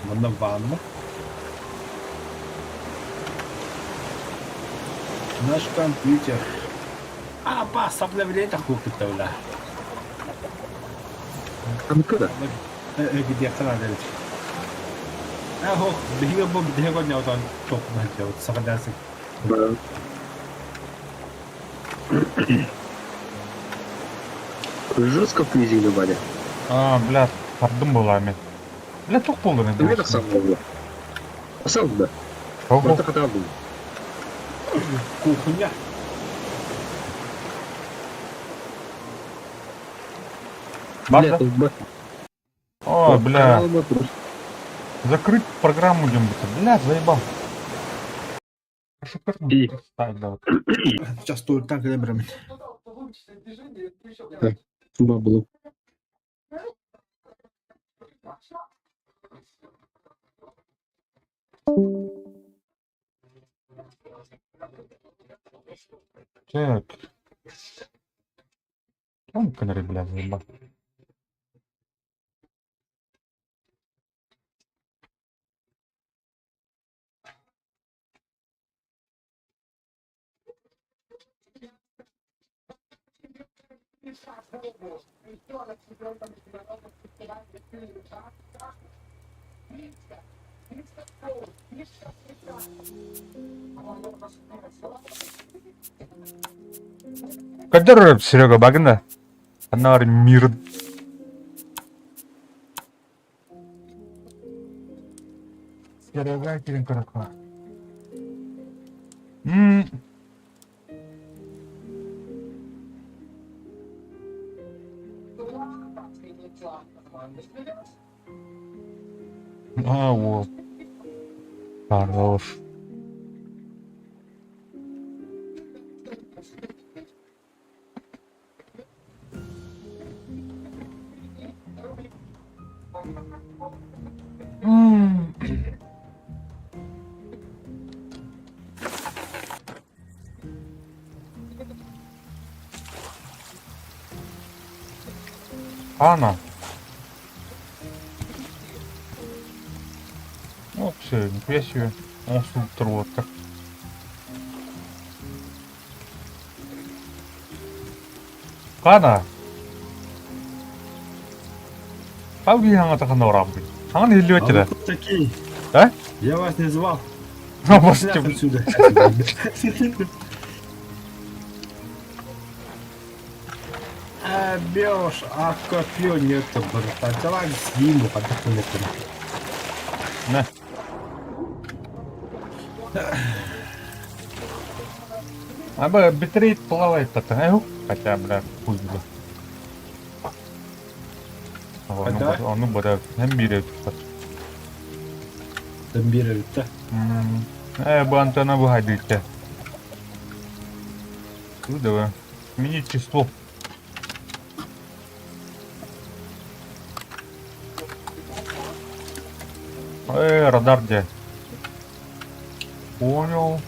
Bundan var mı? Наш компьютер. Обновление купить-то, бля. Компьютер? Где надо? Бига бом бига не вот он топ на делать. Сагадаси. Да. Жестко фризинг бari. Бля, пардон была мен. Бля, тоқ болды мен. Мен ақсам болды. Ақсам да. Ого. Бата қата болды. Кухня. Бата? Бля, О, бля. қаралма тұр. Закрыть программу где-нибудь. Бля, заебал. И? Так, да, вот. Сейчас тут так выберем. Бабло. Так. Он канары, бля, заебал. Кадыр, Серега, багында. Анар мир. Серега, келин караква. Вот. Хорош. Ана. Ну, все, нихуя себе. Он супер вот так. Ана. Как я на таком рамбе? А не лёте, да? Такие. Да? Я вас не звал. А, вот Шляпу тем- отсюда. Беж, а копье нету, братан. Давай сниму, подохну. На. А бы битрейт плавает-то, хотя, бля, пусть бы. Хотя? Он буде гамбірить. Тамбировать-то. Бо антенна вигадується. Ну, давай. Змініть число. Радар де? Понял.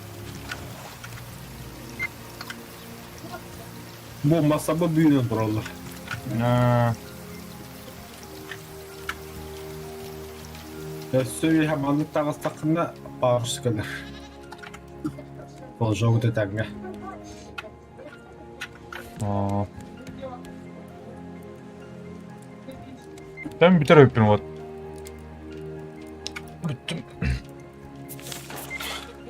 Бомба собой büyüğünü buralar. Söyle hem anlık tağız takımda bağırış kadar. Bolca o detanga. Ben bir taraf yapıyorum. Bütün.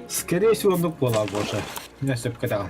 Скорее всего, ну пола, боже. Я все когда.